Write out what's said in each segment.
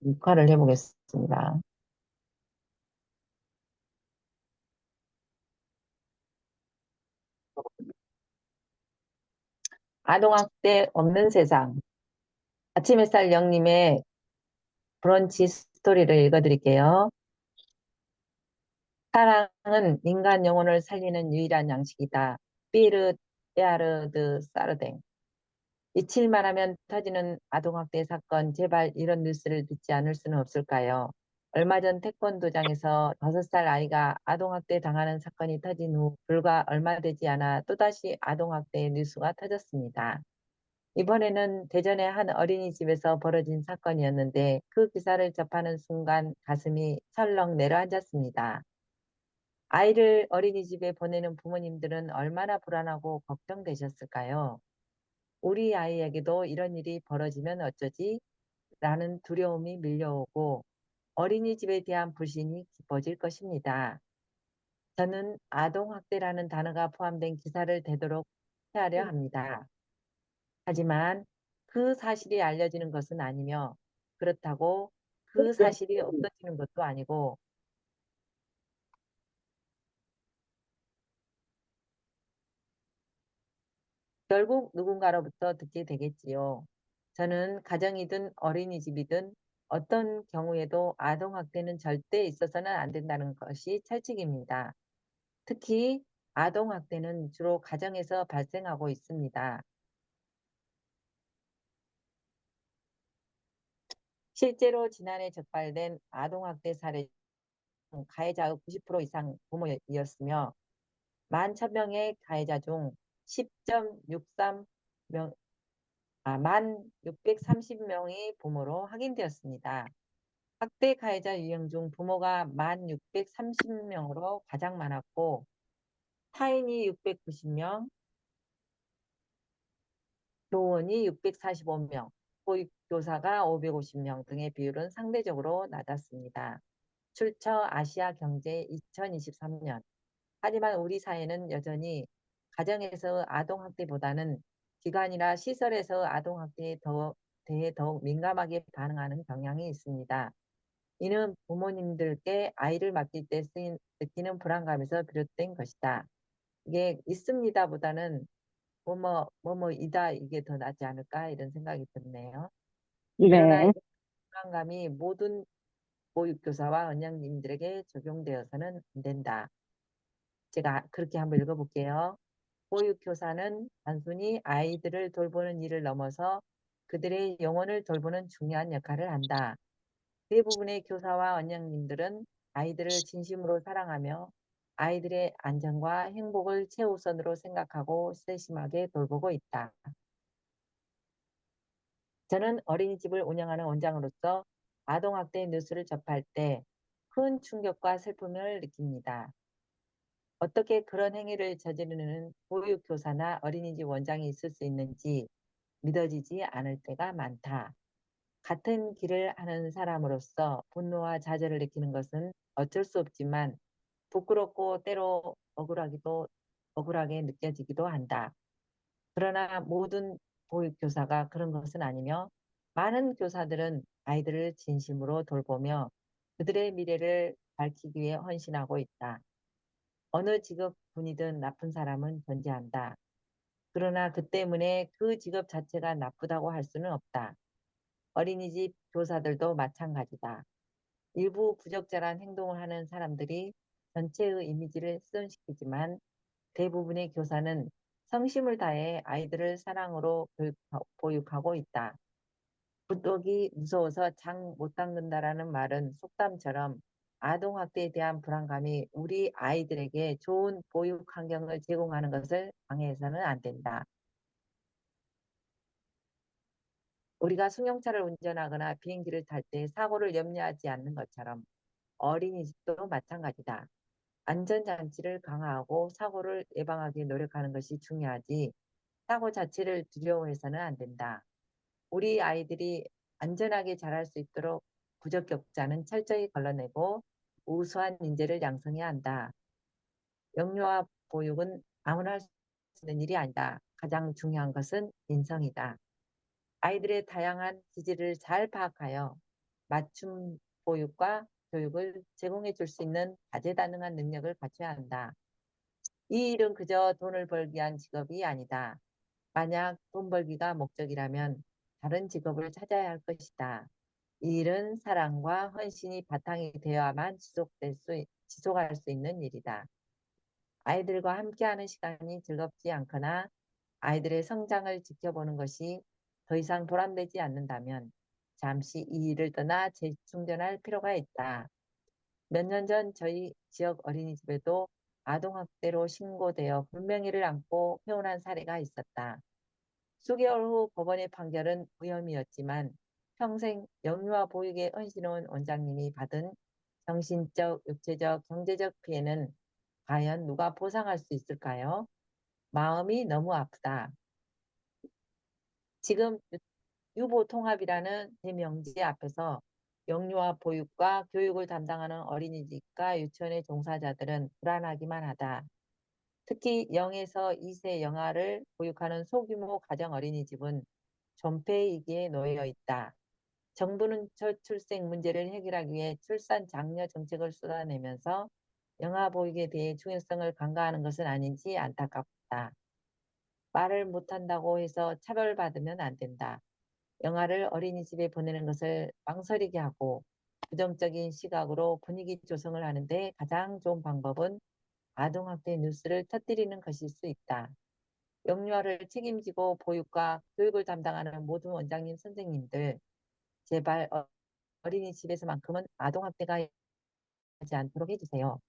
육화를 해보겠습니다. 아동학대 없는 세상. 아침 햇살 영님의 브런치 스토리를 읽어드릴게요. 사랑은 인간 영혼을 살리는 유일한 양식이다. 삐르 에아르드 사르댕. 잊힐만 하면 터지는 아동학대 사건, 제발 이런 뉴스를 듣지 않을 수는 없을까요? 얼마 전 태권도장에서 5살 아이가 아동학대 당하는 사건이 터진 후 불과 얼마 되지 않아 또다시 아동학대 뉴스가 터졌습니다. 이번에는 대전의 한 어린이집에서 벌어진 사건이었는데 그 기사를 접하는 순간 가슴이 철렁 내려앉았습니다. 아이를 어린이집에 보내는 부모님들은 얼마나 불안하고 걱정되셨을까요? 우리 아이에게도 이런 일이 벌어지면 어쩌지? 라는 두려움이 밀려오고 어린이집에 대한 불신이 깊어질 것입니다. 저는 아동학대라는 단어가 포함된 기사를 되도록 피하려 합니다. 하지만 그 사실이 알려지는 것은 아니며 그렇다고 그 사실이 없어지는 것도 아니고 결국 누군가로부터 듣게 되겠지요. 저는 가정이든 어린이집이든 어떤 경우에도 아동학대는 절대 있어서는 안 된다는 것이 철칙입니다. 특히 아동학대는 주로 가정에서 발생하고 있습니다. 실제로 지난해 적발된 아동학대 사례 중 가해자의 90% 이상 부모였으며 11,000명의 가해자 중 10.63명, 1,630명이 부모로 확인되었습니다. 학대 가해자 유형 중 부모가 1,630명으로 가장 많았고 타인이 690명, 교원이 645명, 보육교사가 550명 등의 비율은 상대적으로 낮았습니다. 출처 아시아 경제 2023년. 하지만 우리 사회는 여전히 가정에서 아동학대보다는 기관이나 시설에서 아동학대에 대해 더욱 민감하게 반응하는 경향이 있습니다. 이는 부모님들께 아이를 맡길 때 느끼는 불안감에서 비롯된 것이다. 이게 있습니다보다는 뭐뭐이다 이게 더 낫지 않을까 이런 생각이 드네요. 그러나 이 네, 불안감이 모든 보육교사와 원장님들에게 적용되어서는 안 된다. 제가 그렇게 한번 읽어볼게요. 보육교사는 단순히 아이들을 돌보는 일을 넘어서 그들의 영혼을 돌보는 중요한 역할을 한다. 대부분의 교사와 원장님들은 아이들을 진심으로 사랑하며 아이들의 안전과 행복을 최우선으로 생각하고 세심하게 돌보고 있다. 저는 어린이집을 운영하는 원장으로서 아동학대 뉴스를 접할 때 큰 충격과 슬픔을 느낍니다. 어떻게 그런 행위를 저지르는 보육교사나 어린이집 원장이 있을 수 있는지 믿어지지 않을 때가 많다. 같은 길을 하는 사람으로서 분노와 좌절을 느끼는 것은 어쩔 수 없지만 부끄럽고 때로 억울하게 느껴지기도 한다. 그러나 모든 보육교사가 그런 것은 아니며 많은 교사들은 아이들을 진심으로 돌보며 그들의 미래를 밝히기 위해 헌신하고 있다. 어느 직업군이든 나쁜 사람은 존재한다. 그러나 그 때문에 그 직업 자체가 나쁘다고 할 수는 없다. 어린이집 교사들도 마찬가지다. 일부 부적절한 행동을 하는 사람들이 전체의 이미지를 훼손시키지만 대부분의 교사는 성심을 다해 아이들을 사랑으로 보육하고 있다. 부독이 무서워서 장 못 담근다라는 말은 속담처럼 아동학대에 대한 불안감이 우리 아이들에게 좋은 보육 환경을 제공하는 것을 방해해서는 안 된다. 우리가 승용차를 운전하거나 비행기를 탈 때 사고를 염려하지 않는 것처럼 어린이집도 마찬가지다. 안전장치를 강화하고 사고를 예방하기 노력하는 것이 중요하지 사고 자체를 두려워해서는 안 된다. 우리 아이들이 안전하게 자랄 수 있도록 부적격자는 철저히 걸러내고 우수한 인재를 양성해야 한다. 영유아 보육은 아무나 할 수 있는 일이 아니다. 가장 중요한 것은 인성이다. 아이들의 다양한 기질을 잘 파악하여 맞춤 보육과 교육을 제공해 줄 수 있는 다재다능한 능력을 갖춰야 한다. 이 일은 그저 돈을 벌기 위한 직업이 아니다. 만약 돈 벌기가 목적이라면 다른 직업을 찾아야 할 것이다. 이 일은 사랑과 헌신이 바탕이 되어야만 지속할 수 있는 일이다. 아이들과 함께하는 시간이 즐겁지 않거나 아이들의 성장을 지켜보는 것이 더 이상 보람되지 않는다면 잠시 이 일을 떠나 재충전할 필요가 있다. 몇 년 전 저희 지역 어린이집에도 아동학대로 신고되어 불명예를 안고 퇴원한 사례가 있었다. 수개월 후 법원의 판결은 무혐의였지만 평생 영유아 보육에 헌신해온 원장님이 받은 정신적, 육체적, 경제적 피해는 과연 누가 보상할 수 있을까요? 마음이 너무 아프다. 지금 유보통합이라는 대명제 앞에서 영유아 보육과 교육을 담당하는 어린이집과 유치원의 종사자들은 불안하기만 하다. 특히 0에서 2세 영아를 보육하는 소규모 가정 어린이집은 존폐위기에 놓여 있다. 정부는 저출생 문제를 해결하기 위해 출산 장려 정책을 쏟아내면서 영아 보육에 대해 중요성을 간과하는 것은 아닌지 안타깝다. 말을 못한다고 해서 차별받으면 안 된다. 영아를 어린이집에 보내는 것을 망설이게 하고 부정적인 시각으로 분위기 조성을 하는데 가장 좋은 방법은 아동학대 뉴스를 터뜨리는 것일 수 있다. 영유아를 책임지고 보육과 교육을 담당하는 모든 원장님, 선생님들, 제발 어린이집에서만큼은 아동학대가 하지 않도록 해주세요.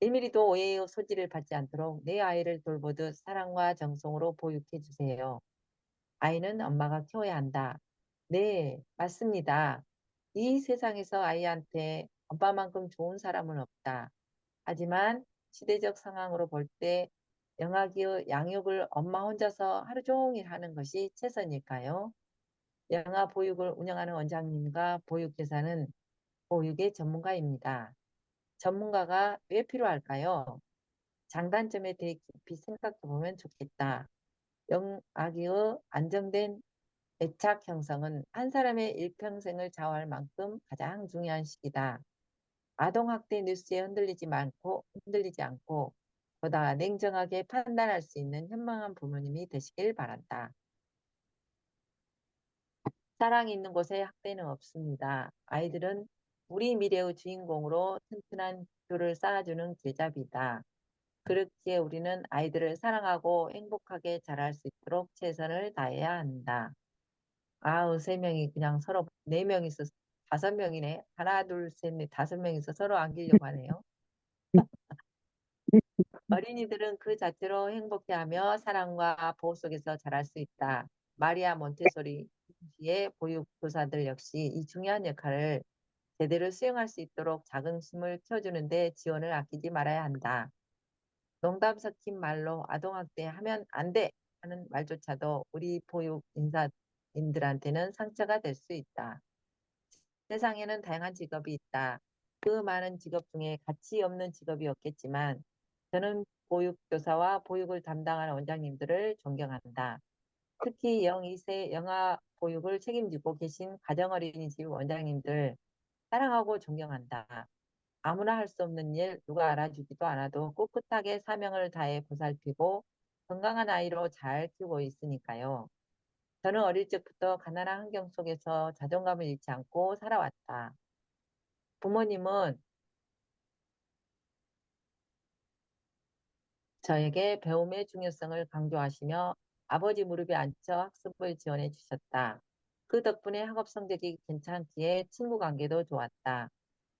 1mm도 오해의 소지를 받지 않도록 내 아이를 돌보듯 사랑과 정성으로 보육해 주세요. 아이는 엄마가 키워야 한다. 네, 맞습니다. 이 세상에서 아이한테 엄마만큼 좋은 사람은 없다. 하지만 시대적 상황으로 볼 때 영아기의 양육을 엄마 혼자서 하루 종일 하는 것이 최선일까요? 영아 보육을 운영하는 원장님과 보육교사는 보육의 전문가입니다. 전문가가 왜 필요할까요? 장단점에 대해 깊이 생각해 보면 좋겠다. 영아기의 안정된 애착 형성은 한 사람의 일평생을 좌우할 만큼 가장 중요한 시기다. 아동학대 뉴스에 흔들리지 않고 보다 냉정하게 판단할 수 있는 현명한 부모님이 되시길 바란다. 사랑이 있는 곳에 학대는 없습니다. 아이들은 우리 미래의 주인공으로 튼튼한 기초를 쌓아주는 길잡이다. 그렇기에 우리는 아이들을 사랑하고 행복하게 자랄 수 있도록 최선을 다해야 한다. 아우, 세 명이 그냥 서로, 네 명이서, 다섯 명이네. 하나, 둘, 셋, 넷, 다섯 명이서 서로 안기려고 하네요. 어린이들은 그 자체로 행복해하며 사랑과 보호 속에서 자랄 수 있다. 마리아 몬테소리의 보육교사들 역시 이 중요한 역할을 제대로 수행할 수 있도록 자긍심을 키워주는 데 지원을 아끼지 말아야 한다. 농담 섞인 말로 아동학대 하면 안 돼! 하는 말조차도 우리 보육 인사인들한테는 상처가 될 수 있다. 세상에는 다양한 직업이 있다. 그 많은 직업 중에 가치 없는 직업이 없겠지만 저는 보육교사와 보육을 담당하는 원장님들을 존경한다. 특히 0, 2세 영아 보육을 책임지고 계신 가정어린이집 원장님들 사랑하고 존경한다. 아무나 할 수 없는 일, 누가 알아주지도 않아도 꿋꿋하게 사명을 다해 보살피고 건강한 아이로 잘 키우고 있으니까요. 저는 어릴 적부터 가난한 환경 속에서 자존감을 잃지 않고 살아왔다. 부모님은 저에게 배움의 중요성을 강조하시며 아버지 무릎에 앉혀 학습을 지원해 주셨다. 그 덕분에 학업 성적이 괜찮기에 친구 관계도 좋았다.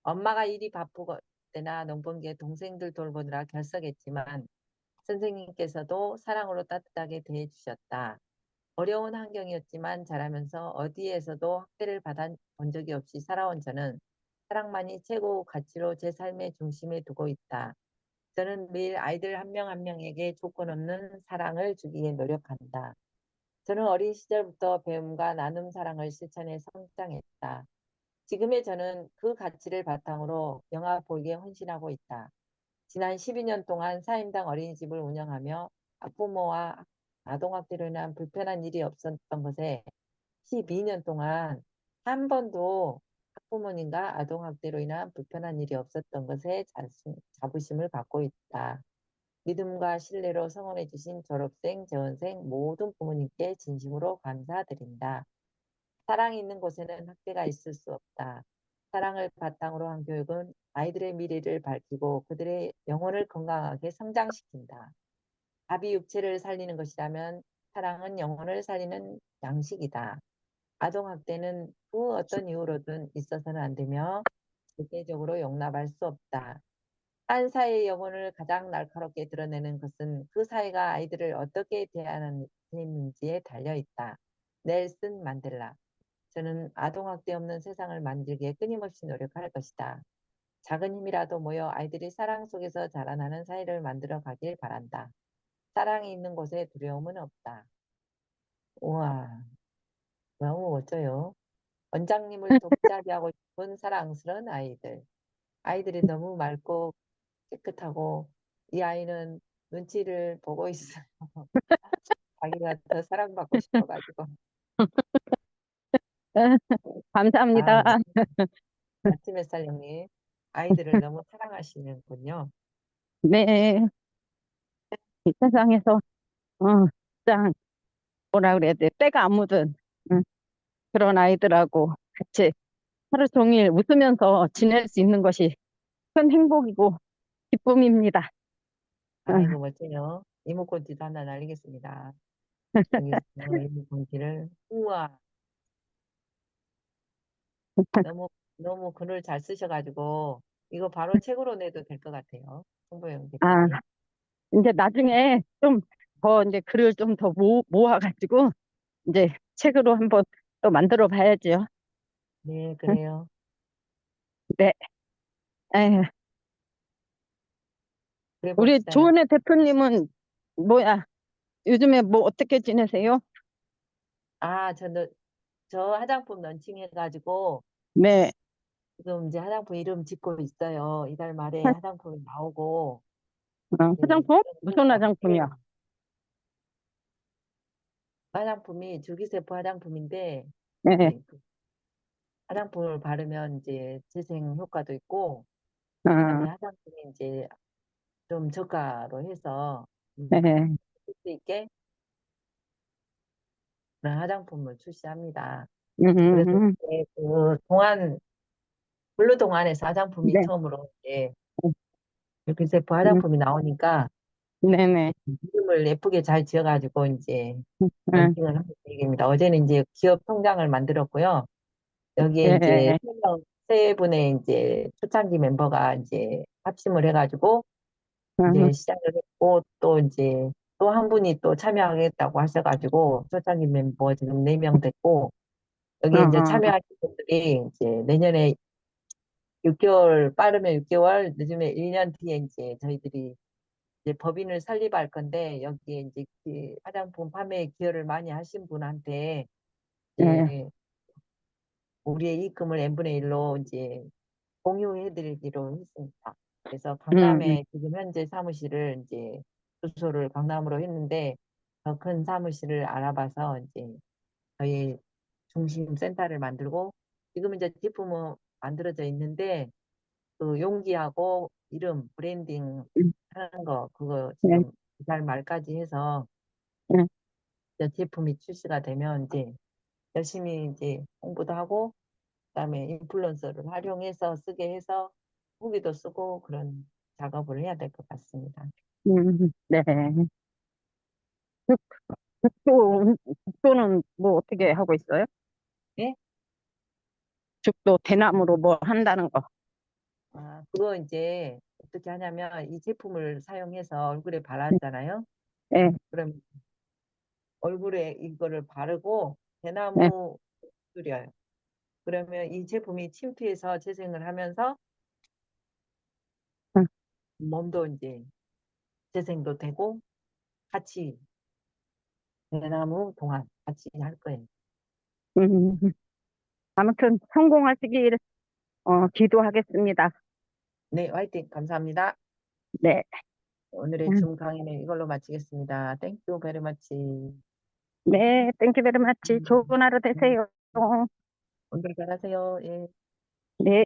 엄마가 일이 바쁘고 때나 농번기에 동생들 돌보느라 결석했지만 선생님께서도 사랑으로 따뜻하게 대해주셨다. 어려운 환경이었지만 자라면서 어디에서도 학대를 받아본 적이 없이 살아온 저는 사랑만이 최고 가치로 제 삶의 중심에 두고 있다. 저는 매일 아이들 한 명 한 명에게 조건 없는 사랑을 주기에 노력한다. 저는 어린 시절부터 배움과 나눔 사랑을 실천해 성장했다. 지금의 저는 그 가치를 바탕으로 영아 보육에 헌신하고 있다. 지난 12년 동안 사임당 어린이집을 운영하며 학부모와 아동학대로 인한 불편한 일이 없었던 것에 12년 동안 한 번도 부모님과 아동학대로 인한 불편한 일이 없었던 것에 자부심을 갖고 있다. 믿음과 신뢰로 성원해 주신 졸업생, 재원생 모든 부모님께 진심으로 감사드린다. 사랑이 있는 곳에는 학대가 있을 수 없다. 사랑을 바탕으로 한 교육은 아이들의 미래를 밝히고 그들의 영혼을 건강하게 성장시킨다. 밥이 육체를 살리는 것이라면 사랑은 영혼을 살리는 양식이다. 아동학대는 그 어떤 이유로든 있어서는 안 되며 절대적으로 용납할 수 없다. 한 사회의 영혼을 가장 날카롭게 드러내는 것은 그 사회가 아이들을 어떻게 대하는지에 달려 있다. 넬슨 만델라. 저는 아동학대 없는 세상을 만들기에 끊임없이 노력할 것이다. 작은 힘이라도 모여 아이들이 사랑 속에서 자라나는 사회를 만들어 가길 바란다. 사랑이 있는 곳에 두려움은 없다. 우와, 너무 멋져요. 원장님을 돕자게 하고 싶은 사랑스러운 아이들. 아이들이 너무 맑고 깨끗하고 이 아이는 눈치를 보고 있어요. 자기가 더 사랑받고 싶어가지고. 아, 감사합니다. 우리 아침 햇살 형님. 아이들을 너무 사랑하시는군요. 네, 이 세상에서 진짜 뭐라 그래야 돼, 때가 안 묻은 응, 그런 아이들하고 같이 하루 종일 웃으면서 지낼 수 있는 것이 큰 행복이고 기쁨입니다. 아이고, 멋져요. 이모콘티도 하나 날리겠습니다. 여기서 이모콘티를. 우와, 너무, 너무 글을 잘 쓰셔가지고, 이거 바로 책으로 내도 될 것 같아요. 송보영 아, 대표님. 이제 나중에 좀 더 이제 글을 좀 더 모아가지고 이제 책으로 한번 또 만들어 봐야죠. 네, 응, 그래요. 네. 에휴, 그래 우리 봅시다요. 조은혜 대표님은 뭐야? 요즘에 뭐 어떻게 지내세요? 저 화장품 런칭해가지고, 네. 지금 이제 화장품 이름 짓고 있어요. 이달 말에 화장품이 나오고, 네, 화장품? 좀 무슨 화장품이야? 네, 화장품이 줄기세포 화장품인데, 네. 이제 그 화장품을 바르면 이제 재생 효과도 있고, 그다음에 아, 화장품이 이제 좀 저가로 해서 네. 쓸 수 있게 그런 화장품을 출시합니다. 그래서 음, 이제 그 블루 동안에서 화장품이 네. 처음으로 이제 줄기세포 음, 화장품이 나오니까 네네. 이름을 예쁘게 잘 지어가지고 이제 음, 런칭을 하는 계획입니다. 어제는 이제 기업 통장을 만들었고요. 여기에 이제 네. 세 분의 이제 초창기 멤버가 이제 합심을 해가지고 음, 이제 시작을 했고 또 이제 또 한 분이 또 참여하겠다고 하셔가지고 초창기 멤버 지금 4명 됐고 여기에 이제 어, 참여하신 분들이 이제 내년에 6개월 빠르면 6개월 늦으면 1년 뒤에 이제 저희들이 이제 법인을 설립할 건데 여기에 이제 화장품 판매에 기여를 많이 하신 분한테 네. 이제 우리의 이익금을 n분의 1로 이제 공유해드리기로 했습니다. 그래서 음, 강남에 지금 현재 사무실을 이제 주소를 강남으로 했는데 더 큰 사무실을 알아봐서 이제 저희 중심 센터를 만들고 지금 이제 제품은 만들어져 있는데 그 용기하고 이름 브랜딩 하는 거 그거 네. 지금 이달 말까지 해서 네. 이제 제품이 출시가 되면 이제 열심히 이제 홍보도 하고 그다음에 인플루언서를 활용해서 쓰게 해서 후기도 쓰고 그런 작업을 해야 될 것 같습니다. 네. 죽, 죽도는 뭐 어떻게 하고 있어요? 예? 죽도 대나무로 뭐 한다는 거. 그거 이제 어떻게 하냐면 이 제품을 사용해서 얼굴에 바르잖아요. 네. 그럼 얼굴에 이거를 바르고 네. 대나무 뿌려요. 그러면 이 제품이 침투해서 재생을 하면서 몸도 이제 재생도 되고 같이 대나무 동안 같이 할 거예요. 음, 아무튼 성공하시길 기도하겠습니다. 네, 화이팅 감사합니다. 네. 오늘의 줌 강의는 이걸로 마치겠습니다. 땡큐 베리 마치. 네, 땡큐 베리 마치. 좋은 하루 되세요. 오늘 잘하세요. 예. 네.